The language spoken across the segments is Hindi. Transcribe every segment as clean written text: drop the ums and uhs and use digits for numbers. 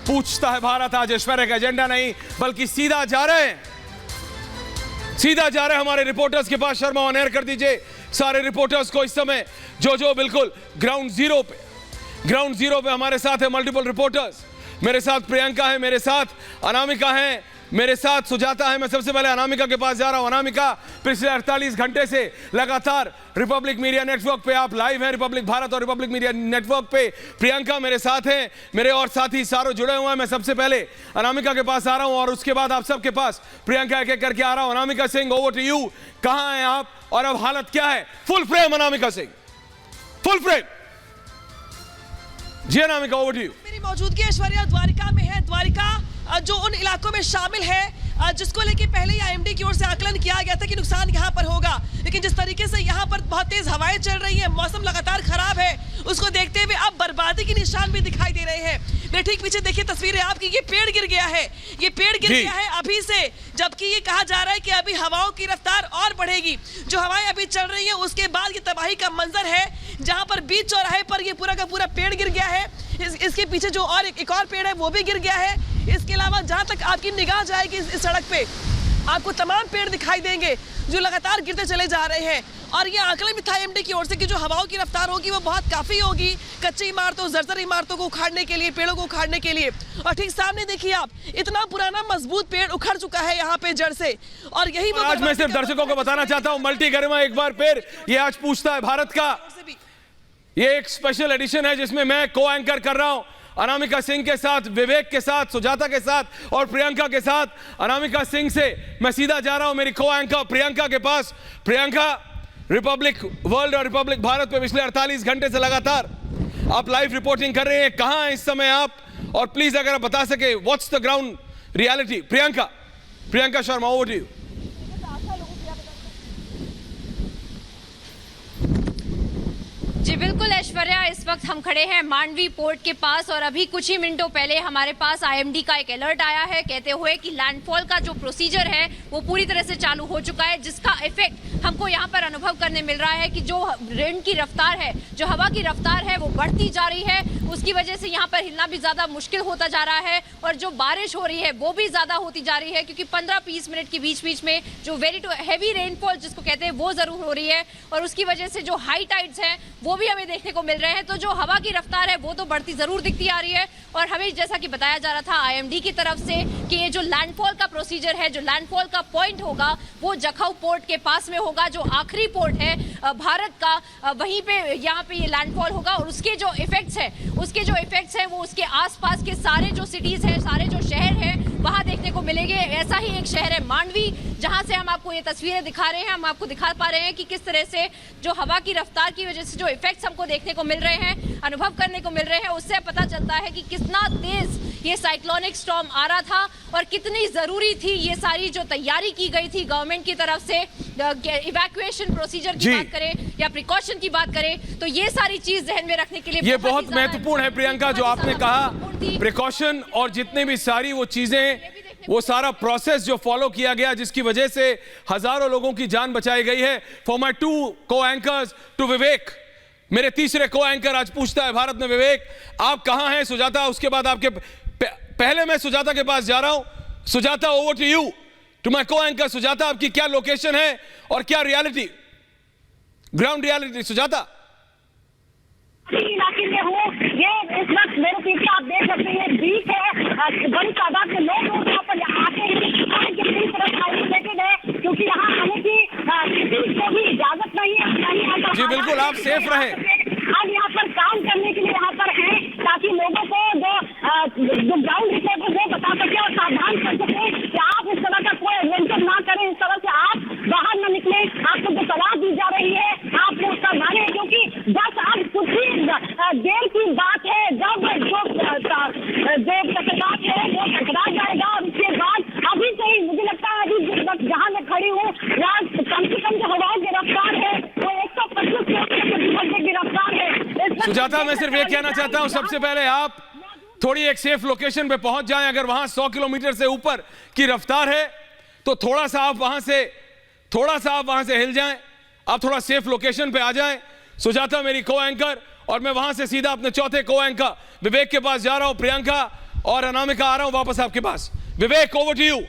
पूछता है भारत आज ऐश्वर्या का एजेंडा नहीं, बल्कि सीधा जा रहे हैं, सीधा जा रहे हैं हमारे रिपोर्टर्स के पास। शर्मा ऑन एयर कर दीजिए सारे रिपोर्टर्स को इस समय, जो बिल्कुल ग्राउंड जीरो पे हमारे साथ है मल्टीपल रिपोर्टर्स। मेरे साथ प्रियंका है, मेरे साथ अनामिका है, मेरे साथ सुजाता है। मैं सबसे पहले अनामिका के पास जा रहा हूं। अनामिका, पिछले 48 घंटे से लगातार रिपब्लिक मीडिया नेटवर्क पे आप लाइव हैं, रिपब्लिक भारत और रिपब्लिक मीडिया नेटवर्क पे। प्रियंका मेरे साथ हैं, मेरे और साथी सारों जुड़े हुए हैं। मैं सबसे पहले अनामिका के पास आ रहा हूं और उसके बाद आप सबके पास प्रियंका एक एक करके आ रहा हूं। Anamika Singh, over to you. कहां हैं आप और अब हालत क्या है? Full frame Anamika Singh, full frame. जी अनामिका, ओवर टू यू। मेरी मौजूदगी ऐश्वर्या द्वारिका में है। द्वारिका जो उन इलाकों में शामिल है जिसको लेके पहले ही आईएमडी की ओर से आकलन किया गया था कि नुकसान यहां पर होगा, लेकिन जिस तरीके से यहां पर बहुत तेज हवाएं चल रही हैं, मौसम लगातार खराब है, उसको देखते हुए अब बर्बादी के निशान भी दिखाई दे रहे हैं। मेरे ठीक पीछे देखिए तस्वीरें आपकी, ये पेड़ गिर गया है, ये पेड़ गिर गया है अभी से, जबकि ये कहा जा रहा है कि अभी हवाओं की रफ्तार और बढ़ेगी। जो हवाएं अभी चल रही है उसके बाद ये तबाही का मंजर है, जहां पर बीच चौराहे पर ये पूरा का पूरा पेड़ गिर गया है। इसके पीछे जो और एक और पेड़ है वो भी गिर गया है। इसके अलावा जहां तक आपकी निगाह जाएगी इस सड़क पे आपको तमाम पेड़ दिखाई देंगे जो लगातार गिरते चले जा रहे हैं। और ये आकलन भी था एमडी की ओर से कि जो हवाओं की रफ्तार होगी वो बहुत काफी होगी कच्ची इमारतों, जर्जर इमारतों को उखाड़ने के लिए, पेड़ों को उखाड़ने के लिए। और ठीक सामने देखिए आप, इतना पुराना मजबूत पेड़ उखड़ चुका है यहाँ पे जड़ से। और यही आज मैं सिर्फ दर्शकों को बताना चाहता हूँ, मल्टी गरिमा एक बार फिर ये आज पूछता है भारत का ये एक स्पेशल एडिशन है जिसमें मैं को एंकर कर रहा हूं अनामिका सिंह के साथ, विवेक के साथ, सुजाता के साथ और प्रियंका के साथ। अनामिका सिंह से मैं सीधा जा रहा हूं मेरी को एंकर प्रियंका के पास। प्रियंका, रिपब्लिक वर्ल्ड और रिपब्लिक भारत पे पिछले 48 घंटे से लगातार आप लाइव रिपोर्टिंग कर रहे हैं। कहां हैं इस समय आप? और प्लीज अगर आप बता सके what's the ground reality. Priyanka Sharma, over to you. जी बिल्कुल ऐश्वर्या, इस वक्त हम खड़े हैं मांडवी पोर्ट के पास और अभी कुछ ही मिनटों पहले हमारे पास आईएमडी का एक अलर्ट आया है कहते हुए कि लैंडफॉल का जो प्रोसीजर है वो पूरी तरह से चालू हो चुका है, जिसका इफेक्ट हमको यहाँ पर अनुभव करने मिल रहा है कि जो विंड की रफ्तार है, जो हवा की रफ्तार है वो बढ़ती जा रही है। उसकी वजह से यहाँ पर हिलना भी ज्यादा मुश्किल होता जा रहा है और जो बारिश हो रही है वो भी ज्यादा होती जा रही है, क्योंकि 15-20 मिनट के बीच में जो वेरी टू हैवी रेनफॉल जिसको कहते हैं वो जरूर हो रही है। और उसकी वजह से जो हाई टाइड्स हैं वो भी हमें देखने को मिल रहे हैं। तो जो हवा की रफ्तार है वो तो बढ़ती जरूर दिखती आ रही है। और हमें जैसा कि बताया जा रहा था आईएमडी की तरफ से कि ये जो लैंडफॉल का प्रोसीजर है, जो लैंडफॉल का पॉइंट होगा वो जखौ पोर्ट के पास में होगा, जो आखिरी पोर्ट है भारत का, वहीं पे यहाँ पे ये लैंडफॉल होगा। और उसके जो इफेक्ट्स है वो उसके आसपास के सारे जो सिटीज हैं, सारे जो शहर हैं वहां देखने को मिलेंगे। ऐसा ही एक शहर है मांडवी, जहां से हम आपको ये तस्वीरें दिखा रहे हैं। हम आपको दिखा पा रहे हैं कि किस तरह से जो हवा की रफ्तार की वजह से जो इफेक्ट्स हमको देखने को मिल रहे हैं, अनुभव करने को मिल रहे हैं, उससे पता चलता है कि कितना तेज ये साइक्लोनिक स्टॉर्म आ रहा था और कितनी जरूरी थी ये सारी जो तैयारी की गई थी गवर्नमेंट की तरफ से, इवैक्यूएशन प्रोसीजर की बात करें या प्रिकॉशन की बात करें, तो ये सारी चीज ध्यान में रखने के लिए ये बहुत महत्वपूर्ण है प्रियंका जो आपने कहा, प्रिकॉशन और जितने भी सारी वो चीजें, वो सारा प्रोसेस जो फॉलो किया गया जिसकी वजह से हजारों लोगों की जान बचाई गई है। फॉर माय टू को एंकर्स, टू विवेक, मेरे तीसरे को एंकर आज पूछता है भारत में। विवेक, आप कहां हैं? सुजाता, उसके बाद आपके पहले मैं सुजाता के पास जा रहा हूं। Sujata, over to you, to my co anchor. Sujata, आपकी क्या लोकेशन है और क्या रियलिटी, ग्राउंड रियलिटी? सुजाता, इलाके में हूँ, ये इस वक्त मेरे पीछे आप देख सकते हैं बीच है, बड़ी तादाद में लोग यहाँ पर आते हैं, आइसोलेटेड है क्योंकि यहाँ आने की किसी को भी इजाजत नहीं है। जी बिल्कुल, आप सेफ रहे। हम यहाँ पर काम करने के लिए यहाँ पर हैं ताकि लोगों को जो ग्राउंड रिपोर्ट है वो बता सके और सावधान कर सके कि आप इस तरह का कोई एडवेंचर ना करें, इस तरह से आप बाहर न निकले। आपको जो सलाह दी जा रही है आप वो सावधान है, क्योंकि बस अब कुछ ही देर की बात है जब जो तकरार है वो टकरा जाएगा और उसके बाद अभी से ही मुझे लगता है अभी जिस वक्त जहाँ मैं खड़ी हूँ यहाँ कम से कम जो हवाओं की रफ्तार है वो 125 किलोमीटर की रफ्तार है। सुजाता, मैं सिर्फ ये कहना चाहता हूँ सबसे पहले आप थोड़ी एक सेफ लोकेशन पे पहुंच जाएं। अगर वहां 100 किलोमीटर से ऊपर की रफ्तार है तो थोड़ा सा आप वहां से हिल जाएं, आप थोड़ा सेफ लोकेशन पे आ जाएं। सुजाता मेरी को एंकर, और मैं वहां से सीधा अपने चौथे को एंकर विवेक के पास जा रहा हूं। प्रियंका, और अनामिका आ रहा हूं वापस आपके पास। विवेक, ओवर टू यू।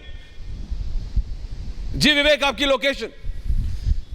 जी विवेक, आपकी लोकेशन।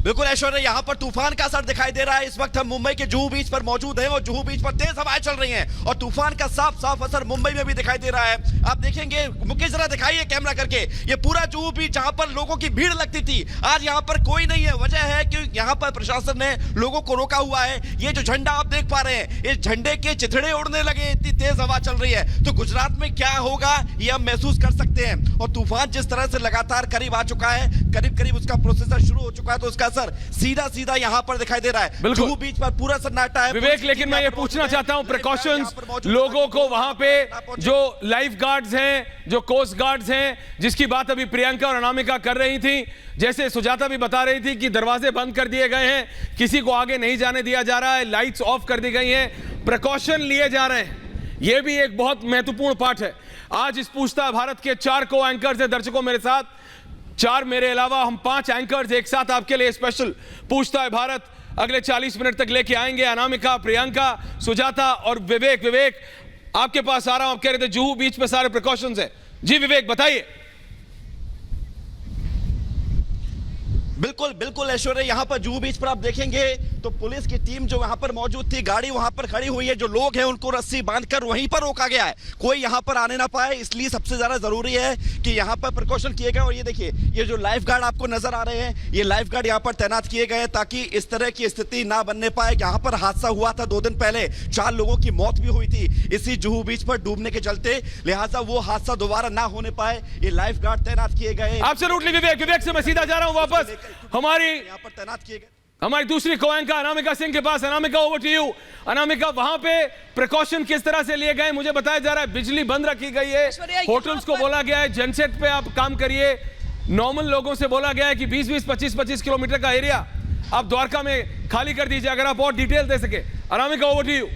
बिल्कुल ऐश्वर्या, यहाँ पर तूफान का असर दिखाई दे रहा है। इस वक्त हम मुंबई के जुहू बीच पर मौजूद हैं और जुहू बीच पर तेज हवाएं चल रही हैं और तूफान का साफ साफ असर मुंबई में भी दिखाई दे रहा है। आप देखेंगे, मुकेश जरा दिखाइए कैमरा करके, ये पूरा जुहू बीच जहां पर लोगों की भीड़ लगती थी, आज यहाँ पर कोई नहीं है। वजह है कि यहाँ पर प्रशासन ने लोगों को रोका हुआ है। ये जो झंडा आप देख पा रहे हैं, इस झंडे के चिथड़े उड़ने लगे, इतनी तेज हवा चल रही है। तो गुजरात में क्या होगा ये हम महसूस कर सकते हैं। और तूफान जिस तरह से लगातार करीब आ चुका है, करीब करीब उसका प्रोसेसर शुरू हो चुका है, तो उसका असर सीधा सीधा यहाँ पर दिखाई दे रहा है। जुहू बीच पर पूरा सन्नाटा है विवेक। लेकिन मैं ये पूछना चाहता हूं, प्रिकॉशंस लोगों को वहां पे जो लाइफ गार्ड्स हैं, जो कोस्ट गार्ड्स हैं, जिसकी बात अभी प्रियंका और अनामिका कर रही थी, जैसे सुजाता भी बता रही थी कि दरवाजे बंद कर दिए गए हैं, किसी को आगे नहीं जाने दिया जा रहा है, लाइट्स ऑफ कर दी गई हैं, प्रिकॉशन लिए जा रहे हैं। यह भी एक बहुत महत्वपूर्ण पार्ट है। आज इस पूछता है भारत के 4 को एंकर्स हैं दर्शकों मेरे साथ, 4 मेरे अलावा हम 5 एंकर्स एक साथ आपके लिए स्पेशल पूछता है भारत अगले 40 मिनट तक लेके आएंगे। अनामिका, प्रियंका, सुजाता और विवेक। विवेक, आपके पास आ रहा हूं। आप कह रहे थे जुहू बीच पे सारे प्रिकॉशंस हैं। जी विवेक, बताइए। बिल्कुल बिल्कुल ऐश्वर्या, यहाँ पर जुहू बीच पर आप देखेंगे तो पुलिस की टीम जो यहाँ पर मौजूद थी, गाड़ी वहां पर खड़ी हुई है। जो लोग हैं उनको रस्सी बांधकर वहीं पर रोका गया है, कोई यहाँ पर आने ना पाए। इसलिए सबसे ज्यादा जरूरी है कि यहाँ पर प्रिकॉशन किए गए। और ये देखिए, ये जो लाइफ गार्ड आपको नजर आ रहे हैं, ये लाइफ गार्ड यहाँ पर तैनात किए गए हैं ताकि इस तरह की स्थिति ना बनने पाए। यहाँ पर हादसा हुआ था 2 दिन पहले, 4 लोगों की मौत भी हुई थी इसी जुहू बीच पर डूबने के चलते। लिहाजा वो हादसा दोबारा ना होने पाए, ये लाइफ गार्ड तैनात किए गए। एब्सोल्युटली विवेक। विवेक से मैं सीधा जा रहा हूं वापस यहाँ पर तैनात किए गए हमारी दूसरी को-एंकर अनामिका सिंह के पास। Anamika, over to you. Anamika, वहां पे प्रिकॉशन किस तरह से लिए गए? मुझे बताया जा रहा है बिजली बंद रखी गई है, होटल्स को बोला गया है जनसेट पे आप काम करिए, नॉर्मल लोगों से बोला गया है कि 20-20, 25-25 किलोमीटर का एरिया आप द्वारका में खाली कर दीजिए। अगर आप और डिटेल दे सके। Anamika, over to you.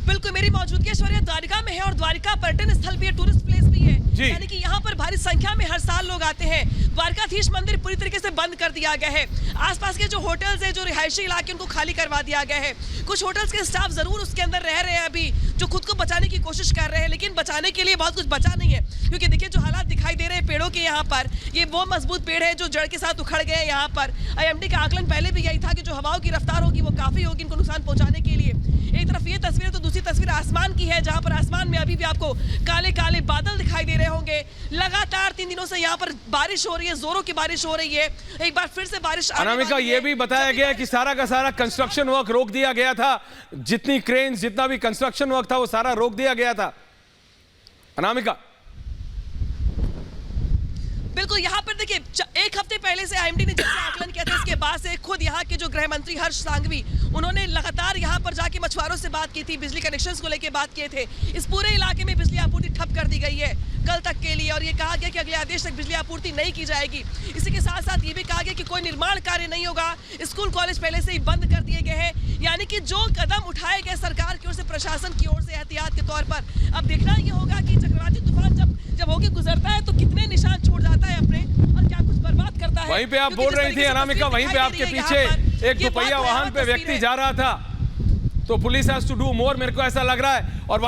बिल्कुल, मेरी मौजूदगी ऐश्वर्या द्वारिका में है और द्वारिका पर्यटन स्थल भी है, टूरिस्ट प्लेस भी है। यानी कि यहाँ पर भारी संख्या में हर साल लोग आते हैं। द्वारकाधीश मंदिर पूरी तरीके से बंद कर दिया गया है। आसपास के जो होटल्स हैं, जो रिहायशी इलाके, उनको खाली करवा दिया गया है। कुछ होटल्स के स्टाफ जरूर उसके अंदर रह रहे हैं अभी, जो खुद को बचाने की कोशिश कर रहे हैं, लेकिन बचाने के लिए बहुत कुछ बचा नहीं है। क्योंकि देखिए जो हालात दिखाई दे रहे हैं पेड़ों के यहाँ पर, ये वो मजबूत पेड़ है जो जड़ के साथ उखड़ गए यहाँ पर। IMD का आकलन पहले भी यही था कि जो हवाओं की रफ्तार होगी वो काफी होगी इनको नुकसान पहुंचाने के लिए। एक तरफ ये तस्वीर, तो दूसरी तस्वीर आसमान की है, जहां पर आसमान में अभी भी आपको काले काले बादल दिखाई दे रहे होंगे। लगातार 3 दिनों से यहाँ पर बारिश हो रही है, जोरों की बारिश हो रही है। एक बार फिर से बारिश। अनामिका, ये भी बताया गया है कि सारा का सारा कंस्ट्रक्शन वर्क रोक दिया गया था, जितनी क्रेन, जितना भी कंस्ट्रक्शन वर्क था वो सारा रोक दिया गया था। अनामिका, बिल्कुल, यहाँ पर देखिए 1 हफ्ते पहले से IMD ने जैसे आकलन किया था, इसके बाद से खुद यहाँ के जो गृह मंत्री हर्ष सांघवी, उन्होंने लगातार यहाँ पर जाके मछुआरों से बात की थी, बिजली कनेक्शंस को लेकर बात किए थे। इस पूरे इलाके में बिजली आपूर्ति ठप कर दी गई है कल तक के लिए, और ये कहा गया कि अगले आदेश तक बिजली आपूर्ति नहीं की जाएगी। इसी के साथ साथ ये भी कहा गया कि कोई निर्माण कार्य नहीं होगा, स्कूल कॉलेज पहले से ही बंद कर दिए गए हैं। यानी कि जो कदम उठाए गए सरकार की ओर से, प्रशासन की ओर से एहतियात के तौर पर, अब देखना ये होगा कि चक्रवाती तूफान जब होके गुजरता है तो कितने निशान छोड़ जाता है अपने, और क्या कुछ बर्बाद करता है। वहीं पे आप बोल रही थी अनामिका, वहीं पे आपके पीछे एक दुपहिया वाहन पे व्यक्ति जा रहा था, तो police has to do more, मेरे को ऐसा लग रहा है। और